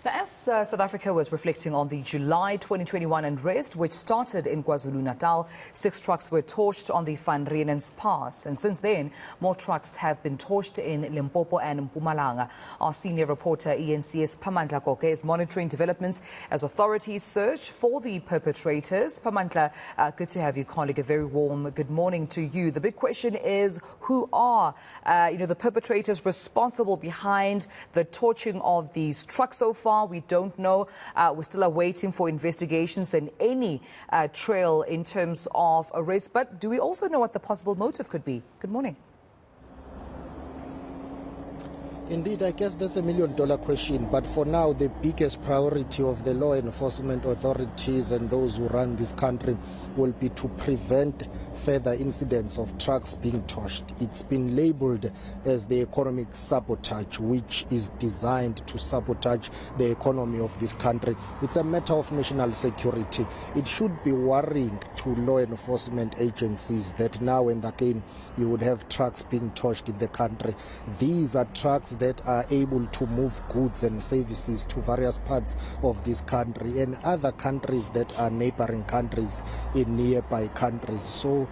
Now, as South Africa was reflecting on the July 2021 unrest, which started in KwaZulu-Natal, 6 trucks were torched on the Van Reenen's Pass. And since then, more trucks have been torched in Limpopo and Mpumalanga. Our senior reporter, ENC's Siphamandla Goge, is monitoring developments as authorities search for the perpetrators. Siphamandla, good to have you, colleague. A very warm good morning to you. The big question is, who are the perpetrators responsible behind the torching of these trucks so far? We don't know. We're still awaiting for investigations and any trail in terms of arrest. But do we also know what the possible motive could be? Good morning. Indeed, I guess that's $1 million question. But for now, the biggest priority of the law enforcement authorities and those who run this country will be to prevent further incidents of trucks being torched. It's been labeled as the economic sabotage, which is designed to sabotage the economy of this country. It's a matter of national security. It should be worrying to law enforcement agencies that now and again you would have trucks being torched in the country. These are trucks that are able to move goods and services to various parts of this country and other countries that are neighboring countries in nearby countries. So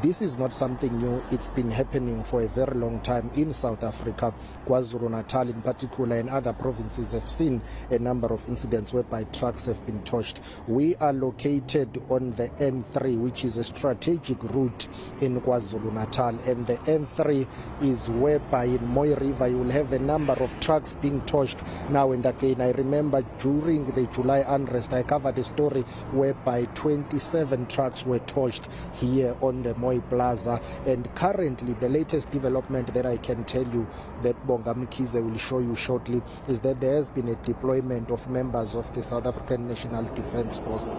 this is not something new. It's been happening for a very long time in South Africa. KwaZulu-Natal in particular and other provinces have seen a number of incidents whereby trucks have been torched. We are located on the N3, which is a strategic route in KwaZulu-Natal, and the N3 is whereby in Moy River you will have a number of trucks being torched now and again. I remember during the July unrest I covered a story whereby 27 trucks were torched here on the Moy Plaza, and currently the latest development that I can tell you that Mkize will show you shortly is that there has been a deployment of members of the South African National Defence Force.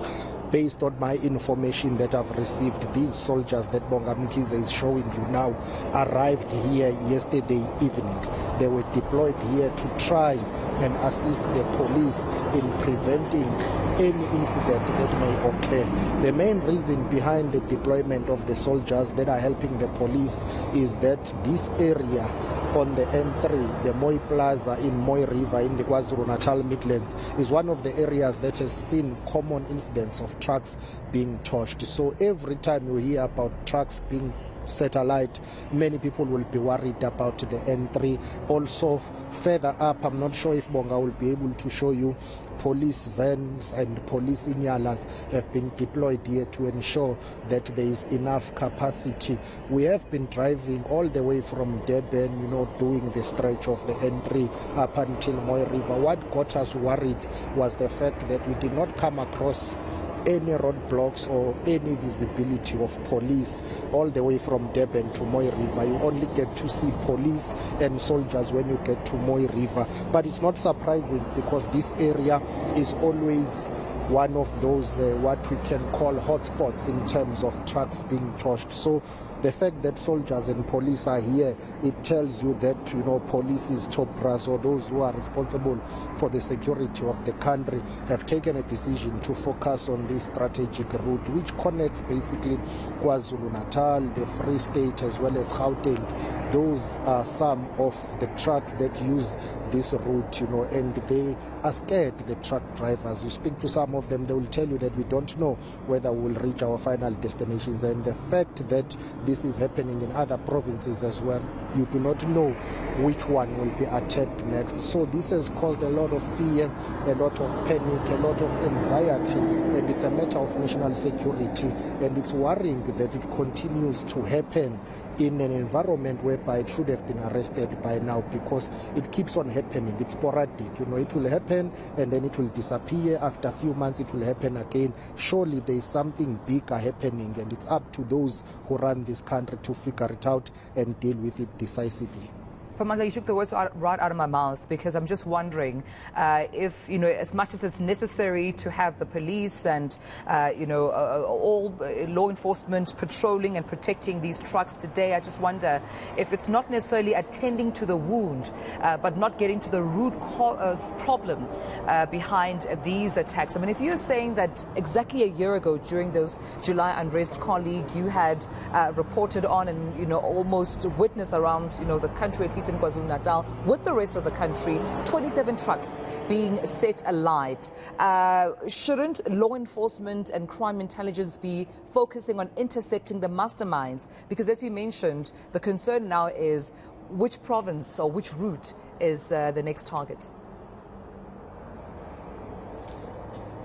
Based on my information that I've received, these soldiers that Mkize is showing you now arrived here yesterday evening. They were deployed here to try and assist the police in preventing any incident that may occur. The main reason behind the deployment of the soldiers that are helping the police is that this area on the N3, the Moy Plaza in Moy River in the KwaZulu-Natal Midlands, is one of the areas that has seen common incidents of trucks being torched. So every time you hear about trucks being set alight, many people will be worried about the N3. Also, further up, I'm not sure if Bonga will be able to show you, police vans and police inyalas have been deployed here to ensure that there is enough capacity. We have been driving all the way from Durban, doing the stretch of the N3 up until Moy River. What got us worried was the fact that we did not come across any roadblocks or any visibility of police all the way from Durban to Moy River. You only get to see police and soldiers when you get to Moy River. But it's not surprising because this area is always one of those what we can call hotspots in terms of trucks being torched. So the fact that soldiers and police are here, it tells you that police is top brass, or those who are responsible for the security of the country have taken a decision to focus on this strategic route, which connects basically KwaZulu-Natal, the Free State, as well as Gauteng. Those are some of the trucks that use this route, and they are scared, the truck drivers. You speak to some of them, they will tell you that we don't know whether we'll reach our final destinations. And the fact that this is happening in other provinces as well, you do not know which one will be attacked next. So this has caused a lot of fear, a lot of panic, a lot of anxiety, and it's a matter of national security. And it's worrying that it continues to happen in an environment whereby it should have been arrested by now, because it keeps on happening. It's sporadic, it will happen and then it will disappear. After a few months it will happen again. Surely there is something bigger happening, and it's up to those who run this country to figure it out and deal with it decisively. Siphamandla, you took the words right out of my mouth, because I'm just wondering if, as much as it's necessary to have the police and, all law enforcement patrolling and protecting these trucks today, I just wonder if it's not necessarily attending to the wound, but not getting to the root cause problem behind these attacks. I mean, if you're saying that exactly a year ago during those July unrest, colleague, you had reported on and, almost witnessed around, the country, at least in KwaZulu-Natal with the rest of the country, 27 trucks being set alight. Shouldn't law enforcement and crime intelligence be focusing on intercepting the masterminds? Because as you mentioned, the concern now is which province or which route is the next target?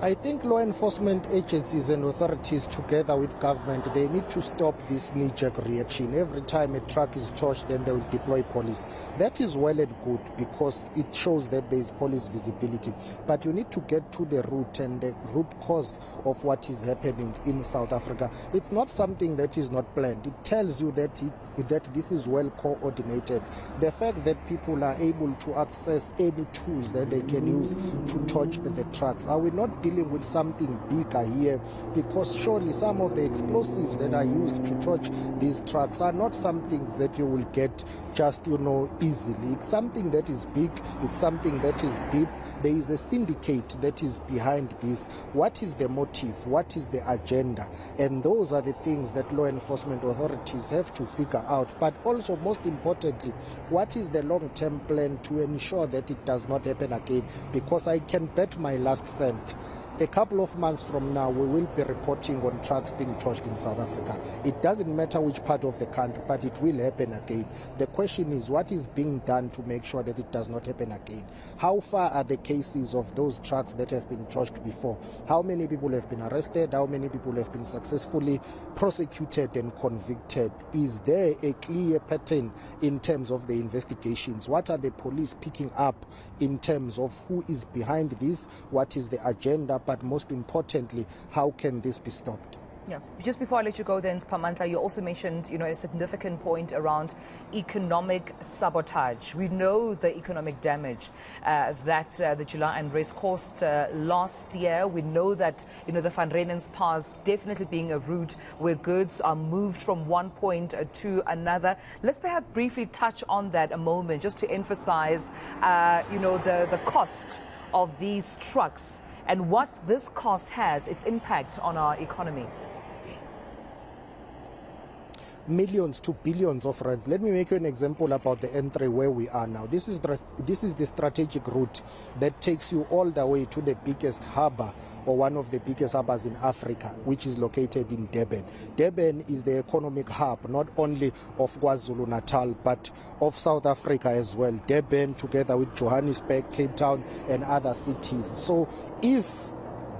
I think law enforcement agencies and authorities together with government, they need to stop this knee-jerk reaction. Every time a truck is torched, then they will deploy police. That is well and good because it shows that there is police visibility. But you need to get to the root and the root cause of what is happening in South Africa. It's not something that is not planned. It tells you that this is well coordinated. The fact that people are able to access any tools that they can use to torch the trucks. Are we not dealing with something bigger here? Because surely some of the explosives that are used to torch these trucks are not some things that you will get just, easily. It's something that is big. It's something that is deep. There is a syndicate that is behind this. What is the motive? What is the agenda? And those are the things that law enforcement authorities have to figure out. But also, most importantly, what is the long-term plan to ensure that it does not happen again? Because I can bet my last cent, a couple of months from now, we will be reporting on trucks being torched in South Africa. It doesn't matter which part of the country, but it will happen again. The question is, what is being done to make sure that it does not happen again? How far are the cases of those trucks that have been torched before? How many people have been arrested? How many people have been successfully prosecuted and convicted? Is there a clear pattern in terms of the investigations? What are the police picking up in terms of who is behind this? What is the agenda? But most importantly, how can this be stopped? Yeah. Just before I let you go then, Siphamandla, you also mentioned, a significant point around economic sabotage. We know the economic damage that the July unrest caused last year. We know that, the Van Reenen's Pass definitely being a route where goods are moved from one point to another. Let's perhaps briefly touch on that a moment, just to emphasize, the cost of these trucks and what this cost has, its impact on our economy. Millions to billions of rands. Let me make you an example about the N3 where we are now. This is the strategic route that takes you all the way to the biggest harbour, or one of the biggest harbours in Africa, which is located in Durban. Durban is the economic hub not only of KwaZulu-Natal but of South Africa as well. Durban together with Johannesburg, Cape Town and other cities. So if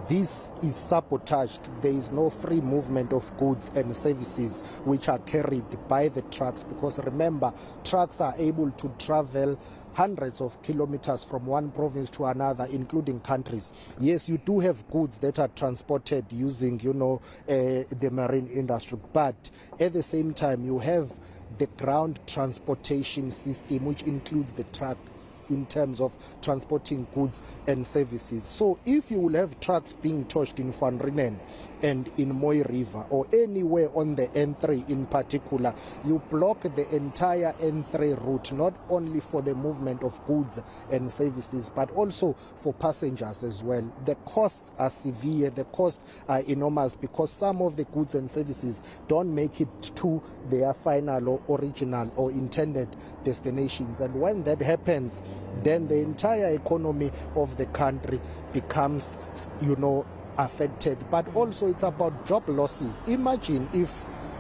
this is sabotaged, there is no free movement of goods and services which are carried by the trucks, because remember, trucks are able to travel hundreds of kilometers from one province to another, including countries. Yes, you do have goods that are transported using, the marine industry, but at the same time, you have the ground transportation system, which includes the trucks in terms of transporting goods and services. So if you will have trucks being torched in Van Reenen and in Mooi River or anywhere on the N3 in particular, you block the entire N3 route, not only for the movement of goods and services, but also for passengers as well. The costs are severe, the costs are enormous, because some of the goods and services don't make it to their final or original or intended destinations. And when that happens, then the entire economy of the country becomes, affected. But also it's about job losses. Imagine if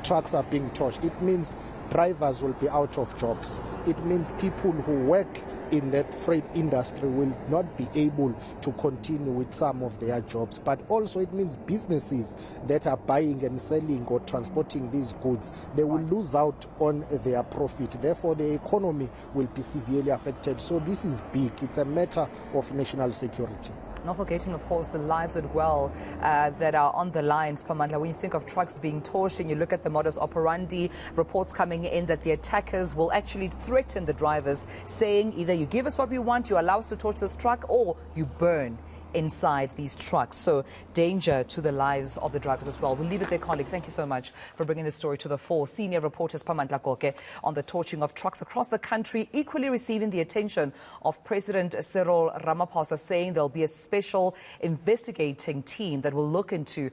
trucks are being torched. It means drivers will be out of jobs. It means people who work in that freight industry will not be able to continue with some of their jobs. But also it means businesses that are buying and selling or transporting these goods, they will lose out on their profit. Therefore, the economy will be severely affected. So this is big. It's a matter of national security. Not forgetting, of course, the lives as well that are on the lines, Siphamandla. When you think of trucks being torched and you look at the modus operandi, reports coming in that the attackers will actually threaten the drivers, saying either you give us what we want, you allow us to torch this truck, or you burn inside these trucks. So danger to the lives of the drivers as well. We'll leave it there, colleague. Thank you so much for bringing this story to the fore. Senior reporter Siphamandla Goge on the torching of trucks across the country, equally receiving the attention of President Cyril Ramaphosa, saying there'll be a special investigating team that will look into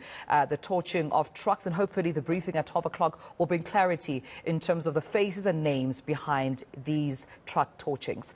the torching of trucks, and hopefully the briefing at 12 o'clock will bring clarity in terms of the faces and names behind these truck torchings.